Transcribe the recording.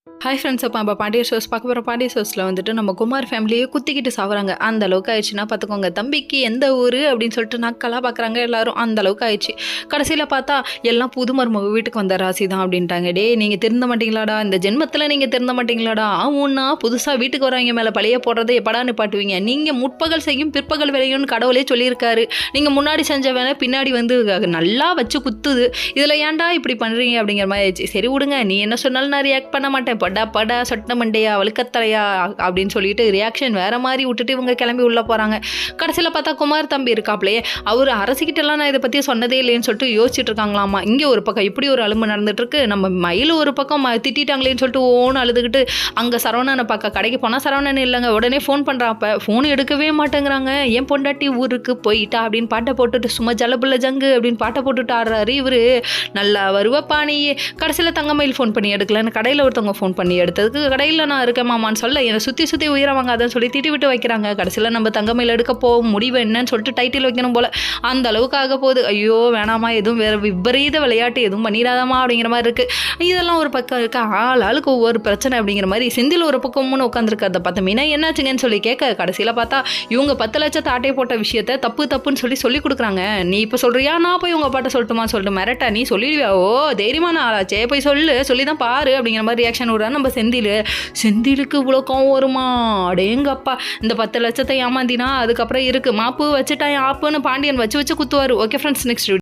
Hi friends. அப்போ நம்ம Pandya shows பார்க்க போகிற பாண்டிய ஷோஸில் வந்துட்டு நம்ம குமார் ஃபேமிலியே குத்திக்கிட்டு சாகுறாங்க. அந்த அளவுக்கு ஆயிடுச்சுன்னா பார்த்துக்கோங்க. தம்பிக்கு எந்த ஊர் அப்படின்னு சொல்லிட்டு நக்கலாக பார்க்குறாங்க எல்லாரும். அந்த அளவுக்கு ஆயிடுச்சு. கடைசியில் பார்த்தா எல்லாம் புது மருமக வீட்டுக்கு வந்த ராசி தான் அப்படின்ட்டாங்க. டே நீங்கள் திருந்த மாட்டீங்களாடா, இந்த ஜென்மத்தில் நீங்கள் திருந்த மாட்டீங்களாடா, ஆவுன்னா புதுசாக வீட்டுக்கு வரவங்க மேலே பழைய போடுறதை எப்படா நிப்பாட்டுவீங்க, நீங்கள் முற்பகல் செய்யும் பிற்பகல் விளையும்னு கடவுளே சொல்லியிருக்காரு. நீங்கள் முன்னாடி செஞ்ச வேலை பின்னாடி வந்து நல்லா வச்சு குத்துது. இதில் ஏன்டா இப்படி பண்ணுறீங்க அப்படிங்கிற மாதிரி ஆயிடுச்சு. சரி விடுங்க, நீ என்ன சொன்னாலும் நான் ரியாக்ட் பண்ண மாட்டேன், படா சொட்ட மண்டையா வழுக்கத்தலையா அப்படின்னு சொல்லிட்டு ரியாக்ஷன் வேற மாதிரி விட்டுட்டு இவங்க கிளம்பி உள்ள போறாங்க. கடைசியில் பார்த்தா குமார் தம்பி இருக்காப்லையே, அவர் அரசிக்கிட்டலாம் நான் இதை பற்றி சொன்னதே இல்லைன்னு சொல்லிட்டு யோசிச்சுட்டு இருக்காங்களாமா. இங்கே ஒரு பக்கம் இப்படி ஒரு அலும்பு நடந்துட்டு இருக்கு. நம்ம மயில் ஒரு பக்கம் திட்டாங்களேன்னு சொல்லிட்டு ஓன்னு அழுதுகிட்டு அங்கே சரவணனை பார்க்க கடைக்கு போனால் சரவணன் இல்லைங்க. உடனே ஃபோன் பண்ணுறாப்ப ஃபோன் எடுக்கவே மாட்டேங்கிறாங்க. ஏன் பொண்டாட்டி ஊருக்கு போயிட்டா அப்படின்னு பாட்டை போட்டுட்டு சும்மா ஜலபுள்ள ஜங்கு அப்படின்னு பாட்டை போட்டுட்டு ஆடுறாரு இவரு. நல்லா வருவப்பா நீ. கடைசியில் தங்கமயில் ஃபோன் பண்ணி எடுக்கலன்னு கடையில் ஒருத்தவங்க ஃபோன் பண்ணி எடுத்ததுக்கு கடையில் நான் இருக்கேன் மாமான்னு சொல்ல என்னை சுற்றி உயிரவாங்க அதான் சொல்லி திட்டி விட்டு வைக்கிறாங்க. கடைசியில் நம்ம தங்கமயில் எடுக்க போகும் முடிவு என்னன்னு சொல்லிட்டு டைட்டில் வைக்கணும் போல். அந்த அளவுக்கு ஆக போகுது. ஐயோ வேணாமா, எதுவும் வேறு விபரீத விளையாட்டு எதுவும் பண்ணிடாதாமா அப்படிங்கிற மாதிரி இருக்குது. இதெல்லாம் ஒரு பக்கம் இருக்க ஆளுக்கு ஒவ்வொரு பிரச்சனை அப்படிங்கிற மாதிரி செந்தில் ஒரு பக்கம்னு உட்காந்துருக்கிறத பார்த்த மீனா என்னாச்சுங்கன்னு சொல்லி கேட்க கடைசியில் பார்த்தா இவங்க 10 லட்சத்தை ஆட்டை போட்ட விஷயத்த தப்புன்னு சொல்லி கொடுக்குறாங்க. நீ இப்போ சொல்கிறியா, நான் போய் உங்கள் பாட்ட சொல்லட்டுமா சொல்லிட்டு மிரட்டா, நீ சொல்லிடுவியா, ஓ தைரியமான ஆளாச்சே போய் சொல்லி தான் பாரு அப்படிங்கிற மாதிரி ரியாக்ஷன் விடுறா நம்ம செந்திலுக்கு இவ்வளோ கோவம் வருமா, அடேங்கப்பா. இந்த 10 லட்சத்தை ஏமாந்தினா அதுக்கப்புறம் இருக்கு மாப்பு வச்சுட்டான் ஆப்புன்னு பாண்டியன் வச்சு குத்துவார். Okay friends, next